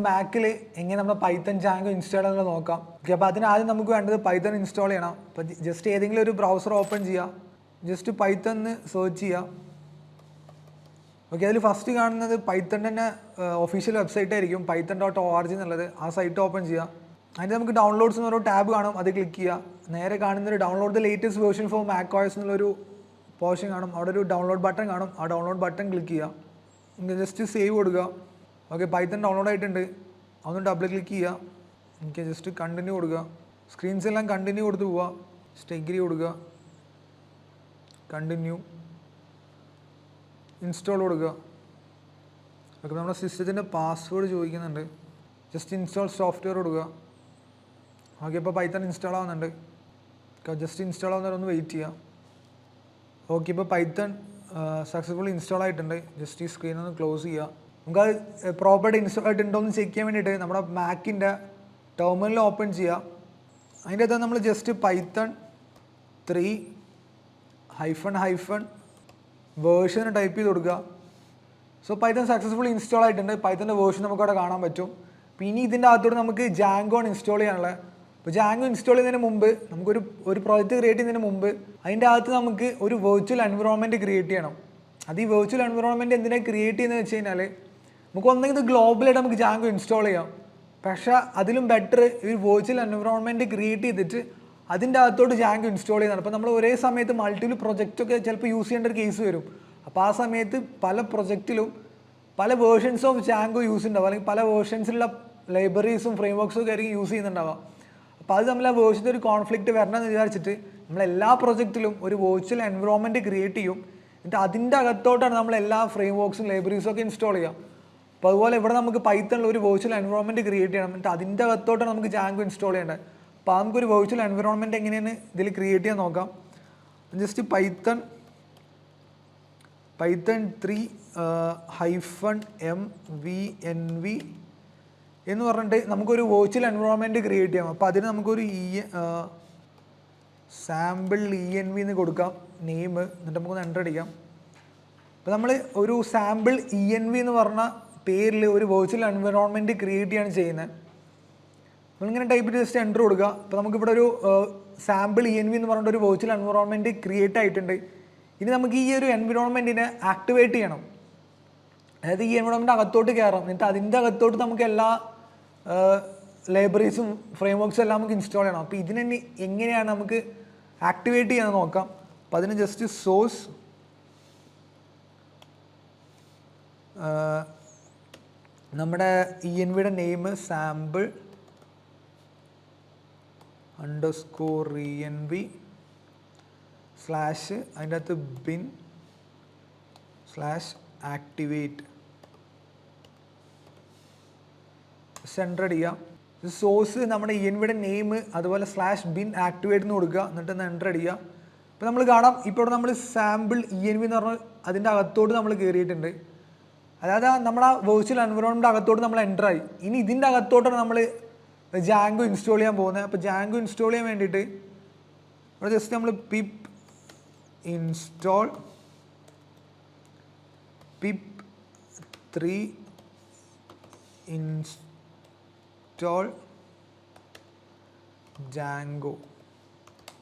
മാക്കിൽ എങ്ങനെ നമ്മൾ Python Jango install ചെയ്യുന്നത് നോക്കാം. ഓക്കെ, അപ്പോൾ അതിനാദ്യം നമുക്ക് വേണ്ടത് പൈത്തൺ ഇൻസ്റ്റാൾ ചെയ്യണം. അപ്പോൾ ജസ്റ്റ് ഏതെങ്കിലും ഒരു ബ്രൗസർ ഓപ്പൺ ചെയ്യുക, ജസ്റ്റ് പൈത്തൺ എന്ന് സെർച്ച് ചെയ്യുക. ഓക്കെ, അതിൽ ഫസ്റ്റ് കാണുന്നത് പൈത്തൺ തന്നെ ഒഫീഷ്യൽ വെബ്സൈറ്റ് ആയിരിക്കും, python.org എന്നുള്ളത്. ആ സൈറ്റ് ഓപ്പൺ ചെയ്യുക. അതിന് നമുക്ക് ഡൗൺലോഡ്സ് എന്നൊരു ടാബ് കാണും, അത് ക്ലിക്ക് ചെയ്യുക. നേരെ കാണുന്നൊരു download the latest version for macOS എന്നുള്ളൊരു പോർഷൻ കാണും. അവിടെ ഒരു ഡൗൺലോഡ് ബട്ടൺ കാണും, ആ ഡൗൺലോഡ് ബട്ടൺ ക്ലിക്ക് ചെയ്യുക. ജസ്റ്റ് സേവ് കൊടുക്കുക. ഓക്കെ, പൈത്തൺ ഡൗൺലോഡ് ആയിട്ടുണ്ട്. അതൊന്ന് ഡബിൾ ക്ലിക്ക് ചെയ്യുക. എനിക്ക് ജസ്റ്റ് കണ്ടിന്യൂ കൊടുക്കുക. സ്ക്രീൻസ് എല്ലാം കണ്ടിന്യൂ കൊടുത്ത് പോവുക. ജസ്റ്റ് എഗ്രി കൊടുക്കുക, കണ്ടിന്യൂ, ഇൻസ്റ്റാൾ കൊടുക്കുക. ഓക്കെ, നമ്മുടെ സിസ്റ്റത്തിൻ്റെ പാസ്വേഡ് ചോദിക്കുന്നുണ്ട്. ജസ്റ്റ് ഇൻസ്റ്റാൾ സോഫ്റ്റ്വെയർ കൊടുക്കുക. ഓക്കെ, ഇപ്പോൾ പൈത്തൺ ഇൻസ്റ്റാൾ ആവുന്നുണ്ട്. ജസ്റ്റ് ഇൻസ്റ്റാൾ ആവുന്നവരെ ഒന്ന് വെയിറ്റ് ചെയ്യുക. ഓക്കെ, ഇപ്പോൾ പൈത്തൺ സക്സസ്ഫുള്ളി ഇൻസ്റ്റാൾ ആയിട്ടുണ്ട്. ജസ്റ്റ് ഈ സ്ക്രീൻ ഒന്ന് ക്ലോസ് ചെയ്യുക. നമുക്കത് പ്രോപ്പറായിട്ട് ഇൻസ്റ്റാൾ ആയിട്ടുണ്ടോ എന്ന് ചെക്ക് ചെയ്യാൻ വേണ്ടിയിട്ട് നമ്മുടെ മാക്കിൻ്റെ ടെർമിനൽ ഓപ്പൺ ചെയ്യുക. അതിൻ്റെ അകത്ത് നമ്മൾ ജസ്റ്റ് പൈത്തൺ 3 വേർഷൻ ടൈപ്പ് ചെയ്ത് കൊടുക്കുക. സോ പൈത്തൺ സക്സസ്ഫുള്ളി ഇൻസ്റ്റാൾ ആയിട്ടുണ്ട്. പൈത്തൻ്റെ വേർഷൻ നമുക്കവിടെ കാണാൻ പറ്റും. പിന്നെ ഇതിൻ്റെ അകത്തോട് നമുക്ക് ജാങ്കോ ഇൻസ്റ്റാൾ ചെയ്യാനുള്ളത്. അപ്പോൾ ജാങ്കോ ഇൻസ്റ്റാൾ ചെയ്യുന്നതിന് മുമ്പ് നമുക്കൊരു പ്രോജക്റ്റ് ക്രിയേറ്റ് ചെയ്യുന്നതിന് മുമ്പ് അതിൻ്റെ അകത്ത് നമുക്ക് ഒരു വെർച്വൽ എൻവിറോൺമെൻറ്റ് ക്രിയേറ്റ് ചെയ്യണം. അത് ഈ വെർച്വൽ എൻവിറോൺമെൻറ്റ് എന്തിനാണ് ക്രിയേറ്റ് ചെയ്യുന്നത് വെച്ച് കഴിഞ്ഞാൽ നമുക്ക് ഒന്നെങ്കിൽ ഇത് ഗ്ലോബലായിട്ട് നമുക്ക് ജാങ്കോ ഇൻസ്റ്റാൾ ചെയ്യാം. പക്ഷേ അതിലും ബെറ്റർ ഒരു വെർച്വൽ എൻവിറോൺമെൻറ്റ് ക്രിയേറ്റ് ചെയ്തിട്ട് അതിൻ്റെ അകത്തോട്ട് ജാങ്കോ ഇൻസ്റ്റാൾ ചെയ്യുന്നതാണ്. അപ്പോൾ നമ്മൾ ഒരേ സമയത്ത് മൾട്ടിപ്പിൾ പ്രൊജക്റ്റൊക്കെ ചിലപ്പോൾ യൂസ് ചെയ്യേണ്ട ഒരു കേസ് വരും. അപ്പോൾ ആ സമയത്ത് പല പ്രൊജക്റ്റിലും പല വേർഷൻസ് ഓഫ് ജാങ്കോ യൂസ് ഉണ്ടാവും, അല്ലെങ്കിൽ പല വേർഷൻസിലുള്ള ലൈബ്രറീസും ഫ്രെയിംവർക്സും ഒക്കെ ആയിരിക്കും യൂസ് ചെയ്യുന്നുണ്ടാവുക. അപ്പോൾ അത് നമ്മൾ ആ വേർഷൻ്റെ ഒരു കോൺഫ്ലിക്റ്റ് വരണമെന്ന് വിചാരിച്ചിട്ട് നമ്മളെല്ലാ പ്രൊജക്റ്റിലും ഒരു വെർച്വൽ എൻവിറോൺമെൻറ്റ് ക്രിയേറ്റ് ചെയ്യും. എന്നിട്ട് അതിൻ്റെ അകത്തോട്ടാണ് നമ്മൾ എല്ലാ ഫ്രെയിംവർക്സും ലൈബ്രറീസും ഒക്കെ ഇൻസ്റ്റാൾ ചെയ്യുക. അപ്പോൾ അതുപോലെ ഇവിടെ നമുക്ക് പൈത്തണിൽ ഒരു വെർച്വൽ എൻവിറോൺമെൻറ്റ് ക്രിയേറ്റ് ചെയ്യണം. എന്നിട്ട് അതിൻ്റെ അകത്തോട്ടാണ് നമുക്ക് ജാങ്കോ ഇൻസ്റ്റാൾ ചെയ്യേണ്ടത്. അപ്പോൾ നമുക്കൊരു വെർച്വൽ എൻവിറോൺമെൻറ്റ് എങ്ങനെയാണ് ഇതിൽ ക്രിയേറ്റ് ചെയ്യാൻ നോക്കാം. ജസ്റ്റ് പൈത്തൺ 3-mvnv എന്ന് പറഞ്ഞിട്ട് നമുക്കൊരു വെർച്വൽ എൻവിറോൺമെൻറ്റ് ക്രിയേറ്റ് ചെയ്യാം. അപ്പോൾ അതിന് നമുക്കൊരു സാമ്പിൾ env എന്ന് കൊടുക്കാം നെയിം. എന്നിട്ട് നമുക്കൊന്ന് എൻ്റർ അടിക്കാം. അപ്പോൾ നമ്മൾ ഒരു സാമ്പിൾ env എന്ന് പറഞ്ഞ പേരിൽ ഒരു വെർച്വൽ എൻവിറോൺമെൻറ്റ് ക്രിയേറ്റ് ചെയ്യാണ് ചെയ്യുന്നത്. നമ്മളിങ്ങനെ ടൈപ്പ് ചെയ്ത് ജസ്റ്റ് എൻ്റർ കൊടുക്കുക. അപ്പോൾ നമുക്കിവിടെ ഒരു സാമ്പിൾ env എന്ന് പറഞ്ഞിട്ട് ഒരു വെർച്വൽ എൻവിറോൺമെൻറ്റ് ക്രിയേറ്റ് ആയിട്ടുണ്ട്. ഇനി നമുക്ക് ഈ ഒരു എൻവിറോൺമെൻറ്റിനെ ആക്ടിവേറ്റ് ചെയ്യണം. അതായത് ഈ എൻവിറോൺമെൻറ്റ് അകത്തോട്ട് കയറാം. എന്നിട്ട് അതിൻ്റെ അകത്തോട്ട് നമുക്ക് എല്ലാ ലൈബ്രറീസും ഫ്രെയിംവർക്സും എല്ലാം നമുക്ക് ഇൻസ്റ്റാൾ ചെയ്യണം. അപ്പോൾ ഇതിനെ എങ്ങനെയാണ് നമുക്ക് ആക്ടിവേറ്റ് ചെയ്യാൻ നോക്കാം. അപ്പോൾ അതിന് ജസ്റ്റ് സോഴ്സ് നമ്മുടെ envയുടെ നെയിം സാമ്പിൾ _env / അതിൻ്റെ അകത്ത് bin/activate സെൻറ്റർ അടിക്കുക. സോഴ്സ് നമ്മുടെ envയുടെ നെയിം അതുപോലെ /bin activate എന്ന് കൊടുക്കുക. എന്നിട്ട് എൻ്റർ അടിക്കുക. ഇപ്പോൾ നമ്മൾ കാണാം, ഇപ്പോൾ ഇവിടെ നമ്മൾ സാമ്പിൾ env എന്ന് പറഞ്ഞാൽ അതിൻ്റെ അകത്തോട്ട് നമ്മൾ കയറിയിട്ടുണ്ട്. അതായത് നമ്മുടെ ആ വെർച്വൽ എൻവിറോൺമെൻറ്റ് അകത്തോട്ട് നമ്മൾ എൻ്റർ ആയി. ഇനി ഇതിൻ്റെ അകത്തോട്ടാണ് നമ്മൾ ജാങ്കോ ഇൻസ്റ്റാൾ ചെയ്യാൻ പോകുന്നത്. അപ്പോൾ ജാങ്കോ ഇൻസ്റ്റാൾ ചെയ്യാൻ വേണ്ടിയിട്ട് ഇവിടെ ജസ്റ്റ് നമ്മൾ pip install pip3 install Django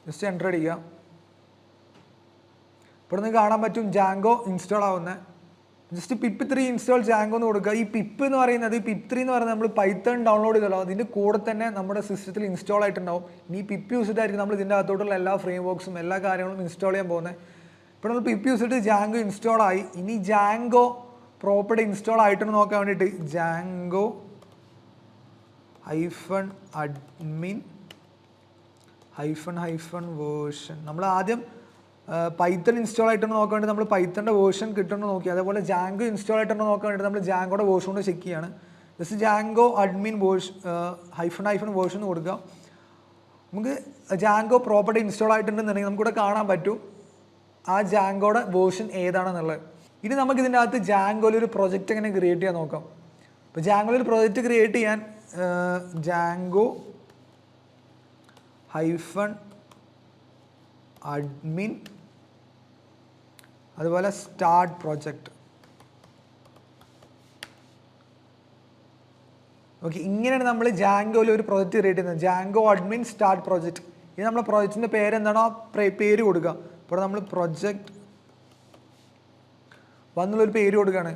just enter അടിക്കുക. ഇവിടെ നിന്ന് കാണാൻ പറ്റും ജാങ്കോ ഇൻസ്റ്റാൾ ആവുന്നത്. ജസ്റ്റ് pip3 ഇൻസ്റ്റാൾ ജാങ്കോ എന്ന് കൊടുക്കുക. ഈ പിപ്പ് എന്ന് പറയുന്നത് pip3 എന്ന് പറയുന്നത് നമ്മൾ പൈത്തൺ ഡൗൺലോഡ് ചെയ്തല്ലോ, അതിൻ്റെ കൂടെ തന്നെ നമ്മുടെ സിസ്റ്റത്തിൽ ഇൻസ്റ്റാൾ ആയിട്ടുണ്ടാവും. ഇനി പിപ്പ് യൂസ് ചെയ്തിട്ടായിരിക്കും നമ്മൾ ഇതിൻ്റെ അകത്തോട്ടുള്ള എല്ലാ ഫ്രെയിംവർക്സും എല്ലാ കാര്യങ്ങളും ഇൻസ്റ്റാൾ ചെയ്യാൻ പോകുന്നത്. ഇപ്പോൾ നമ്മൾ പിപ്പ് യൂസ് ചെയ്തിട്ട് ജാങ്കോ ഇൻസ്റ്റാൾ ആയി. ഇനി ജാങ്കോ പ്രോപ്പർട്ടി ഇൻസ്റ്റാൾ ആയിട്ടെന്ന് നോക്കാൻ വേണ്ടിയിട്ട് ജാങ്കോ -admin -version നമ്മൾ ആദ്യം പൈത്തൺ ഇൻസ്റ്റാൾ ആയിട്ടെന്ന് നോക്കാൻ വേണ്ടി നമ്മൾ പൈത്തണിൻ്റെ വേർഷൻ കിട്ടുമെന്ന് നോക്കി. അതേപോലെ ജാങ്കോ ഇൻസ്റ്റാൾ ആയിട്ടെന്ന് നോക്കാൻ വേണ്ടി നമ്മൾ ജാങ്കോയുടെ വേർഷൻ കൊണ്ട് ചെക്ക് ചെയ്യാണ്. ജസ്റ്റ് ജാങ്കോ admin -version കൊടുക്കുക. നമുക്ക് ജാങ്കോ പ്രോപ്പർട്ടി ഇൻസ്റ്റാൾ ആയിട്ടുണ്ടെന്നുണ്ടെങ്കിൽ നമുക്കിവിടെ കാണാൻ പറ്റും ആ ജാങ്കോയുടെ വേർഷൻ ഏതാണെന്നുള്ളത്. ഇനി നമുക്ക് ഇതിൻ്റെ അകത്ത് ജാങ്കോയിൽ ഒരു പ്രൊജക്റ്റ് എങ്ങനെ ക്രിയേറ്റ് ചെയ്യാൻ നോക്കാം. അപ്പോൾ ജാങ്കോയിൽ ഒരു പ്രൊജക്റ്റ് ക്രിയേറ്റ് ചെയ്യാൻ ജാങ്കോ -admin അതുപോലെ സ്റ്റാർട്ട് പ്രൊജക്റ്റ്. ഓക്കെ, ഇങ്ങനെയാണ് നമ്മൾ ജാങ്കോയിൽ ഒരു പ്രൊജക്റ്റ് ക്രിയേറ്റ് ചെയ്യുന്നത്. Django admin start project. ഇത് നമ്മുടെ പ്രൊജക്റ്റിൻ്റെ പേര് എന്താണോ പേര് കൊടുക്കുക. അപ്പോൾ നമ്മൾ പ്രൊജക്റ്റ് വന്നുള്ളൊരു പേര് കൊടുക്കുകയാണ്.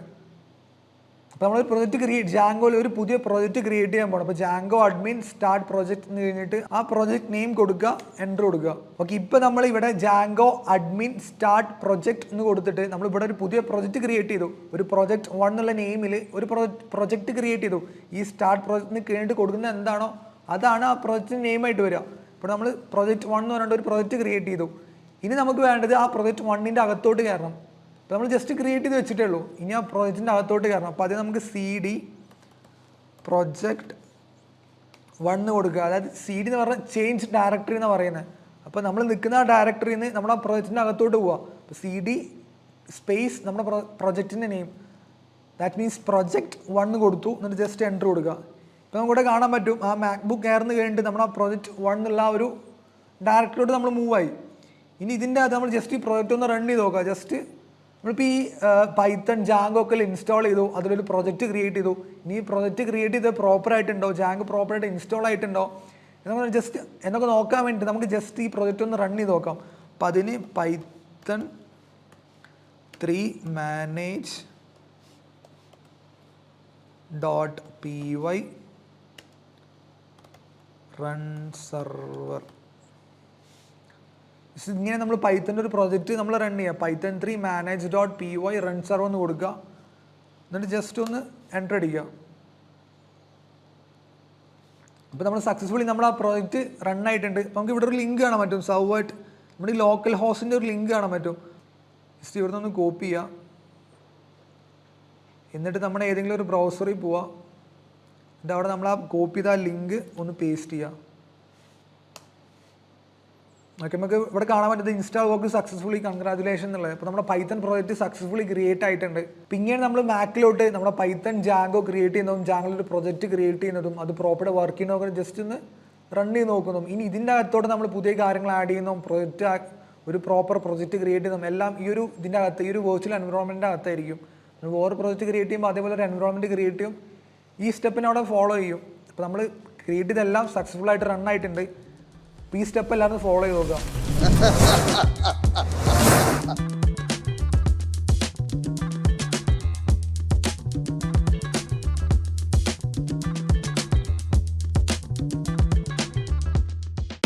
അപ്പോൾ നമ്മളൊരു പ്രൊജക്റ്റ് ജാങ്കോയിൽ ഒരു പുതിയ പ്രൊജക്റ്റ് ക്രിയേറ്റ് ചെയ്യാൻ പോകണം. അപ്പോൾ ജാങ്കോ അഡ്മിൻ സ്റ്റാർട്ട് പ്രൊജക്റ്റ് എന്ന് കഴിഞ്ഞിട്ട് ആ പ്രൊജക്റ്റ് നെയിം കൊടുക്കുക, എൻ്റർ കൊടുക്കുക. ഓക്കെ, ഇപ്പോൾ നമ്മൾ ഇവിടെ ജാങ്കോ അഡ്മിൻ സ്റ്റാർട്ട് പ്രൊജക്റ്റ് എന്ന് കൊടുത്തിട്ട് നമ്മളിവിടെ ഒരു പുതിയ പ്രൊജക്റ്റ് ക്രിയേറ്റ് ചെയ്തു. ഒരു പ്രൊജക്റ്റ് 1 എന്നുള്ള നെയിമിൽ ഒരു പ്രൊജക്റ്റ് ക്രിയേറ്റ് ചെയ്തു. ഈ സ്റ്റാർട്ട് പ്രൊജക്റ്റിന് കഴിഞ്ഞിട്ട് കൊടുക്കുന്നത് എന്താണോ അതാണ് ആ പ്രൊജക്റ്റിന് നെയിമായിട്ട് വരിക. ഇപ്പോൾ നമ്മൾ പ്രൊജക്റ്റ് 1 എന്ന് പറഞ്ഞിട്ട് ഒരു പ്രൊജക്റ്റ് ക്രിയേറ്റ് ചെയ്തു. ഇനി നമുക്ക് വേണ്ടത് ആ പ്രൊജക്റ്റ് 1ൻ്റെ അകത്തോട്ട് കയറണം. അപ്പോൾ നമ്മൾ ജസ്റ്റ് ക്രിയേറ്റ് ചെയ്ത് വെച്ചിട്ടേ ഉള്ളൂ. ഇനി ആ പ്രൊജക്റ്റിൻ്റെ അകത്തോട്ട് കയറണം. അപ്പോൾ അത് നമുക്ക് CD പ്രൊജക്റ്റ് 1 കൊടുക്കുക. അതായത് CD എന്ന് പറഞ്ഞാൽ ചേഞ്ച് ഡയറക്ടറി എന്നാണ് പറയുന്നത്. അപ്പോൾ നമ്മൾ നിൽക്കുന്ന ആ ഡയറക്ടറിയിൽ നിന്ന് നമ്മൾ ആ പ്രൊജക്റ്റിൻ്റെ അകത്തോട്ട് പോവുക. അപ്പോൾ CD സ്പേസ് നമ്മുടെ പ്രൊജക്റ്റിൻ്റെ നെയിം, ദാറ്റ് മീൻസ് പ്രൊജക്റ്റ് 1 കൊടുത്തു. എന്നിട്ട് ജസ്റ്റ് എൻ്റർ കൊടുക്കുക. ഇപ്പോൾ നമുക്കിവിടെ കാണാൻ പറ്റും ആ മാക്ബുക്ക് കയറുന്ന കഴിഞ്ഞിട്ട് നമ്മൾ ആ പ്രൊജക്റ്റ് 1 എന്നുള്ള ആ ഒരു ഡയറക്ടറിലോട്ട് നമ്മൾ മൂവ് ആയി. ഇനി ഇതിൻ്റെ അകത്ത് നമ്മൾ ജസ്റ്റ് ഈ പ്രൊജക്റ്റ് ഒന്ന് റൺ ചെയ്ത് നോക്കുക. ജസ്റ്റ് നമ്മളിപ്പോൾ ഈ പൈത്തൺ ജാങ്കോ ഒക്കെ ഇൻസ്റ്റാൾ ചെയ്തു, അതിലൊരു പ്രൊജക്റ്റ് ക്രിയേറ്റ് ചെയ്തു. ഇനി ഈ പ്രൊജക്റ്റ് ക്രിയേറ്റ് ചെയ്ത് പ്രോപ്പറായിട്ടുണ്ടോ, ജാങ്കോ പ്രോപ്പറായിട്ട് ഇൻസ്റ്റാൾ ആയിട്ടുണ്ടോ നമ്മൾ ജസ്റ്റ് എന്നൊക്കെ നോക്കാൻ വേണ്ടിയിട്ട് നമുക്ക് ജസ്റ്റ് ഈ പ്രൊജക്റ്റ് ഒന്ന് റൺ ചെയ്ത് നോക്കാം. അപ്പം അതിന് Python 3 manage .py run server. ഇങ്ങനെ നമ്മൾ പൈത്തൻ്റെ ഒരു പ്രൊജക്റ്റ് നമ്മൾ റൺ ചെയ്യുക. പൈത്തൺ 3 manage.py റൺ സെർവർ എന്ന് കൊടുക്കുക. എന്നിട്ട് ജസ്റ്റ് ഒന്ന് എൻ്റർ അടിക്കുക. അപ്പോൾ നമ്മൾ സക്സസ്ഫുള്ളി നമ്മൾ ആ പ്രോജക്റ്റ് റൺ ആയിട്ടുണ്ട്. നമുക്ക് ഇവിടെ ഒരു ലിങ്ക് കാണാൻ പറ്റും, സൗവായിട്ട് നമ്മുടെ ഈ ലോക്കൽ ഹോസ്റ്റിൻ്റെ ഒരു ലിങ്ക് കാണാൻ പറ്റും. ജസ്റ്റ് ഇവിടെ നിന്ന് കോപ്പി ചെയ്യുക. എന്നിട്ട് നമ്മുടെ ഏതെങ്കിലും ഒരു ബ്രൗസറിൽ പോവുക. എന്നിട്ട് അവിടെ നമ്മൾ ആ കോപ്പി ചെയ്ത ആ ലിങ്ക് ഒന്ന് പേസ്റ്റ് ചെയ്യുക. ഓക്കെ, നമുക്ക് ഇവിടെ കാണാൻ പറ്റുന്നത് ഇൻസ്റ്റാൾ വർക്ക് സക്സസ്ഫുള്ളി കൺഗ്രാജുലേഷൻ എന്നുള്ളത്. അപ്പോൾ നമ്മുടെ പൈത്തൺ പ്രോജക്റ്റ് സക്സസ്ഫുള്ളി ക്രിയേറ്റ് ആയിട്ടുണ്ട്. പിന്നെയാണ് നമ്മൾ മാക്കിലോട്ട് നമ്മുടെ പൈത്തൺ ജാങ്കോ ക്രിയേറ്റ് ചെയ്യുന്നതും ജാങ്കോയുടെ പ്രൊജക്റ്റ് ക്രിയേറ്റ് ചെയ്യുന്നതും അത് പ്രോപ്പർട്ട് വർക്ക് ചെയ്യുന്നതൊക്കെ ജസ്റ്റ് ഒന്ന് റൺ ചെയ്ത് നോക്കുന്നതും. ഇനി ഇതിൻ്റെ അകത്തോടെ നമ്മൾ പുതിയ കാര്യങ്ങൾ ആഡ് ചെയ്യുന്നതും പ്രൊജക്റ്റ് ഒരു പ്രോപ്പർ പ്രൊജക്റ്റ് ക്രിയേറ്റ് ചെയ്യുന്നതും എല്ലാം ഈ ഒരു ഇതിൻ്റെ അകത്ത് ഈ ഒരു വെർച്വൽ എൻവറോൺമെൻറ്റിൻ്റെ അകത്തായിരിക്കും. നമ്മൾ വേറെ പ്രൊജക്റ്റ് ക്രിയേറ്റ് ചെയ്യുമ്പോൾ അതേപോലെ ഒരു എൻവറോൺമെൻറ്റ് ക്രിയേറ്റ് ചെയ്യും. ഈ സ്റ്റെപ്പിനെ അവിടെ ഫോളോ ചെയ്യും. അപ്പോൾ നമ്മൾ ക്രിയേറ്റ് ചെയ്തെല്ലാം സക്സസ്ഫുൾ ആയിട്ട് റൺ ആയിട്ടുണ്ട്. ഈ സ്റ്റെപ്പ് എല്ലാവരും ഫോളോ ചെയ്ത് നോക്കുക.